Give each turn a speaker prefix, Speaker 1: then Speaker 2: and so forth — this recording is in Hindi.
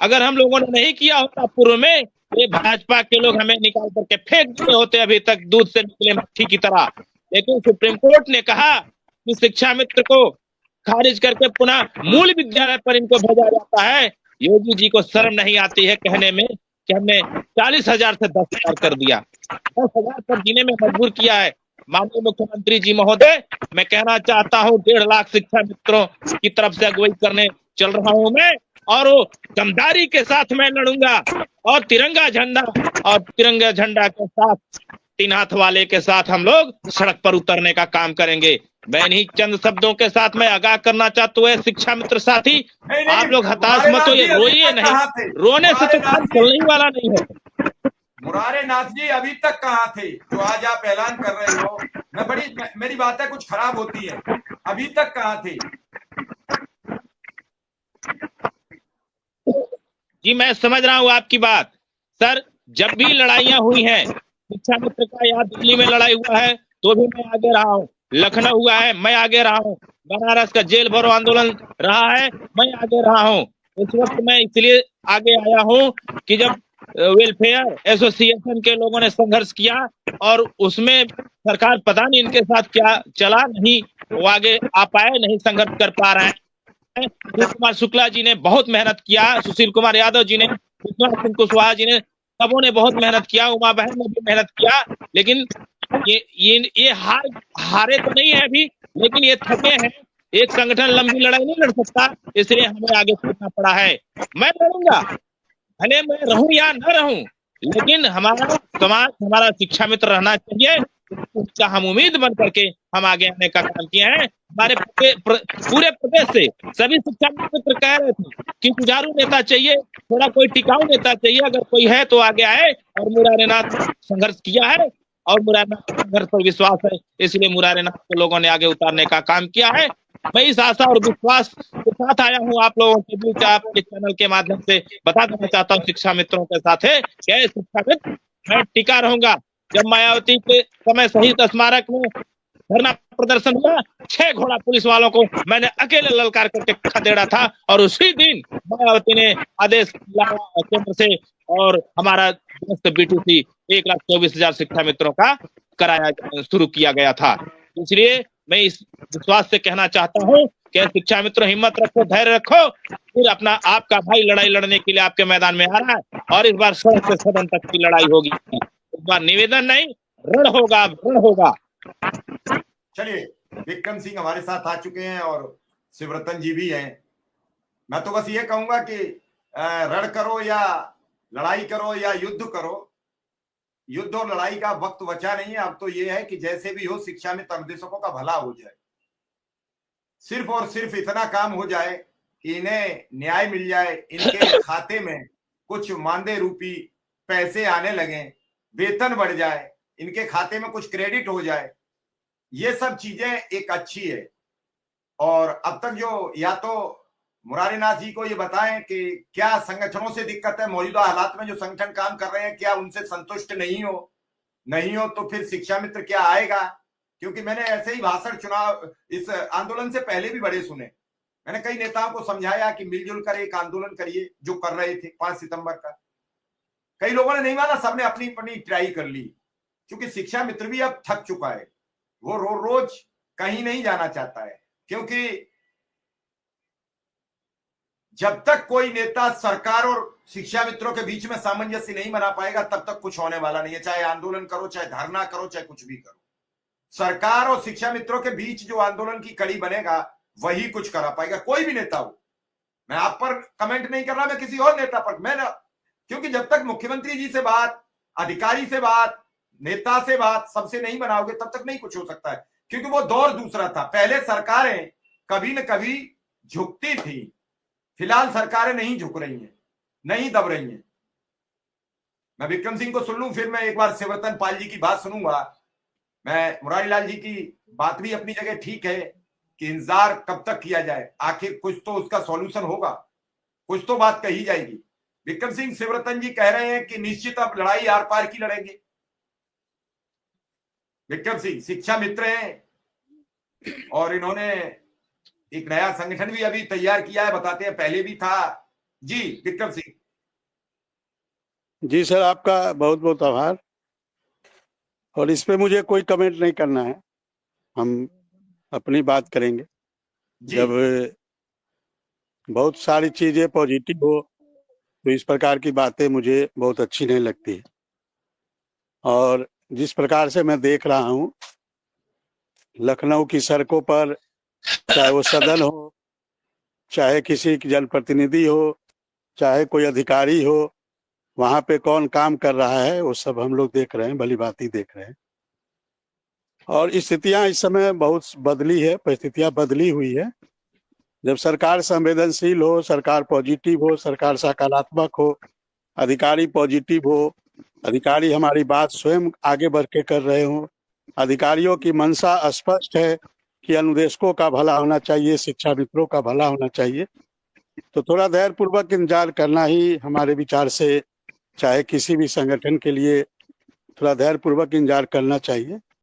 Speaker 1: अगर हम लोगों ने नहीं किया होता पूर्व में, ये भाजपा के लोग हमें निकाल करके फेंक दिए होते अभी तक दूध से निकले मक्खी की तरह। लेकिन सुप्रीम कोर्ट ने कहा कि शिक्षा मित्र को खारिज करके पुनः मूल विद्यालय पर इनको भेजा जाता है। योगी जी को शर्म नहीं आती है कहने में कि हमने 40,000 से 10,000 कर दिया, 10,000 पर जीने में मजबूर किया है। माननीय मुख्यमंत्री जी महोदय, मैं कहना चाहता हूँ 1.5 लाख शिक्षा मित्रों की तरफ से अगुवाई करने चल रहा हूँ मैं, और वो दमदारी के साथ मैं लड़ूंगा, और तिरंगा झंडा के साथ, 3 हाथ वाले के साथ हम लोग सड़क पर उतरने का काम करेंगे। मैं इन्हीं चंद शब्दों के साथ मैं आगाह करना चाहता हूँ शिक्षा मित्र साथी,
Speaker 2: नहीं
Speaker 1: आप
Speaker 2: नहीं,
Speaker 1: लोग हताश मत
Speaker 2: मुरारेनाथ
Speaker 1: होइए,
Speaker 2: जी अभी
Speaker 1: रोइए
Speaker 2: तक
Speaker 1: नहीं,
Speaker 2: कहाँ थे?
Speaker 1: रोने से तो
Speaker 2: मुरारेनाथ
Speaker 1: काम
Speaker 2: जी,
Speaker 1: चलने ही वाला नहीं है।
Speaker 2: मुरारेनाथ जी अभी तक कहाँ थे जो आज आप ऐलान कर रहे हो? मेरी बातें कुछ खराब होती हैं, अभी तक कहाँ थे?
Speaker 1: जी मैं समझ रहा हूँ आपकी बात सर। जब भी लड़ाइयां हुई हैं, शिक्षा मित्र का यहाँ दिल्ली में लड़ाई हुआ है तो भी मैं आगे रहा हूँ, लखनऊ हुआ है मैं आगे रहा हूँ, बनारस का जेल भरो आंदोलन रहा है मैं आगे रहा हूँ। इस वक्त मैं इसलिए आगे आया हूँ कि जब वेलफेयर एसोसिएशन के लोगों ने संघर्ष किया और उसमें सरकार पता नहीं इनके साथ क्या चला, नहीं वो आगे आ पाए, नहीं संघर्ष कर पा रहे हैं। सुशील कुमार शुक्ला जी ने बहुत मेहनत किया, सुशील कुमार यादव जी ने, विश्वनाथ सिंह कुशवाहा जी ने, सबों ने बहुत मेहनत किया, उमा बहन ने भी मेहनत किया। लेकिन ये हारे तो नहीं है अभी, लेकिन ये थके हैं। एक संगठन लंबी लड़ाई नहीं लड़ सकता, इसलिए हमें आगे कूदना पड़ा है। मैं लड़ूंगा, भले मैं रहूं या न रहूं, लेकिन हमारा समाज, हमारा शिक्षा मित्र रहना चाहिए। उसका हम उम्मीद बन करके हम आगे आने का काम किए हैं। हमारे पूरे प्रदेश से सभी शिक्षा मित्र कह रहे थे कि जुझारू नेता चाहिए, थोड़ा कोई टिकाऊ नेता चाहिए, अगर कोई है तो आगे आए। और मुरारीनाथ संघर्ष किया है और मुरारीनाथ संघर्ष पर विश्वास है, इसलिए मुरारीनाथ को लोगों ने आगे उतारने का काम किया है। मैं इस आशा और विश्वास के साथ आया हूँ आप लोगों के बीच, आपके चैनल के माध्यम से बता देना चाहता हूँ शिक्षा मित्रों के साथ है क्या शिक्षा मित्र, मैं टिका रहूंगा। जब मायावती के समय शहीद स्मारक में धरना प्रदर्शन हुआ, 6 घोड़ा पुलिस वालों को मैंने अकेले ललकार करके खदेड़ा था, और उसी दिन मायावती ने आदेश लाया केंद्र से, और हमारा बीटीसी 1,24,000 शिक्षा मित्रों का कराया शुरू किया गया था। इसलिए मैं इस विश्वास से कहना चाहता हूँ कि शिक्षा मित्रों हिम्मत रखो, धैर्य रखो, फिर अपना आपका भाई लड़ाई लड़ने के लिए आपके मैदान में आ रहा है, और इस बार सड़क से सदन तक की लड़ाई होगी। इस बार निवेदन नहीं, रण होगा, रण होगा।
Speaker 2: चलिए, विक्रम सिंह हमारे साथ आ चुके हैं और शिवरतन जी भी हैं। मैं तो बस ये कहूंगा कि रण करो या लड़ाई करो या युद्ध करो, युद्ध और लड़ाई का वक्त बचा नहीं है। अब तो ये है कि जैसे भी हो शिक्षा में निर्देशकों का भला हो जाए, सिर्फ और सिर्फ इतना काम हो जाए कि इन्हें न्याय मिल जाए, इनके खाते में कुछ मानदेय रूपी पैसे आने लगे, वेतन बढ़ जाए, इनके खाते में कुछ क्रेडिट हो जाए, ये सब चीजें एक अच्छी है। और अब तक जो या तो मुरारीनाथ जी को ये बताएं कि क्या संगठनों से दिक्कत है, मौजूदा हालात में जो संगठन काम कर रहे हैं क्या उनसे संतुष्ट नहीं हो तो फिर शिक्षा मित्र क्या आएगा? क्योंकि मैंने ऐसे ही भाषण चुनाव इस आंदोलन से पहले भी बड़े सुने। मैंने कई नेताओं को समझाया कि मिलजुल कर एक आंदोलन करिए, जो कर रहे थे 5 सितंबर का। कई लोगों ने नहीं माना, सबने अपनी अपनी ट्राई कर ली, क्योंकि शिक्षा मित्र भी अब थक चुका है। वो रोज कहीं नहीं जाना चाहता है, क्योंकि जब तक कोई नेता सरकार और शिक्षा मित्रों के बीच में सामंजस्य नहीं बना पाएगा तब तक कुछ होने वाला नहीं है। चाहे आंदोलन करो, चाहे धरना करो, चाहे कुछ भी करो, सरकार और शिक्षा मित्रों के बीच जो आंदोलन की कड़ी बनेगा वही कुछ करा पाएगा, कोई भी नेता हो। मैं आप पर कमेंट नहीं कर रहा, मैं किसी और नेता पर, मैं क्योंकि जब तक मुख्यमंत्री जी से बात, अधिकारी से बात, नेता से बात, सबसे नहीं बनाओगे तब तक नहीं कुछ हो सकता है। क्योंकि वो दौर दूसरा था। पहले सरकारें कभी न कभी झुकती थी, फिलहाल सरकारें नहीं झुक रही हैं, नहीं दब रही हैं। मैं विक्रम सिंह को सुन लूं, फिर मैं एक बार शिवरतन पाल जी की बात सुनूंगा। मैं मुरारी लाल जी की बात भी अपनी जगह ठीक है कि इंतजार कब तक किया जाए, आखिर कुछ तो उसका सॉल्यूशन होगा, कुछ तो बात कही जाएगी। विक्रम सिंह, शिवरतन जी कह रहे हैं कि निश्चित अब लड़ाई आर पार की लड़ेंगे। विक्रम सिंह शिक्षा मित्र हैं और इन्होंने एक नया संगठन भी अभी तैयार किया है, बताते हैं पहले भी था, जी विक्रम सिंह।
Speaker 3: जी सर, आपका बहुत बहुत आभार। और इस पे मुझे कोई कमेंट नहीं करना है, हम अपनी बात करेंगे।
Speaker 2: जी
Speaker 3: जब बहुत सारी चीजें पॉजिटिव हो तो इस प्रकार की बातें मुझे बहुत अच्छी नहीं लगती। और जिस प्रकार से मैं देख रहा हूँ लखनऊ की सड़कों पर, चाहे वो सदन हो, चाहे किसी जनप्रतिनिधि हो, चाहे कोई अधिकारी हो, वहां पे कौन काम कर रहा है वो सब हम लोग देख रहे हैं, भली भांति देख रहे हैं। और स्थितियां इस समय बहुत बदली है, परिस्थितियां बदली हुई है। जब सरकार संवेदनशील हो, सरकार पॉजिटिव हो, सरकार सकारात्मक हो, अधिकारी पॉजिटिव हो, अधिकारी हमारी बात स्वयं आगे बढ़ के कर रहे हो, अधिकारियों की मंशा स्पष्ट है कि अनुदेशकों का भला होना चाहिए, शिक्षा मित्रों का भला होना चाहिए, तो थोड़ा धैर्य पूर्वक इंतजार करना ही हमारे विचार से, चाहे किसी भी संगठन के लिए थोड़ा धैर्य पूर्वक इंतजार करना चाहिए।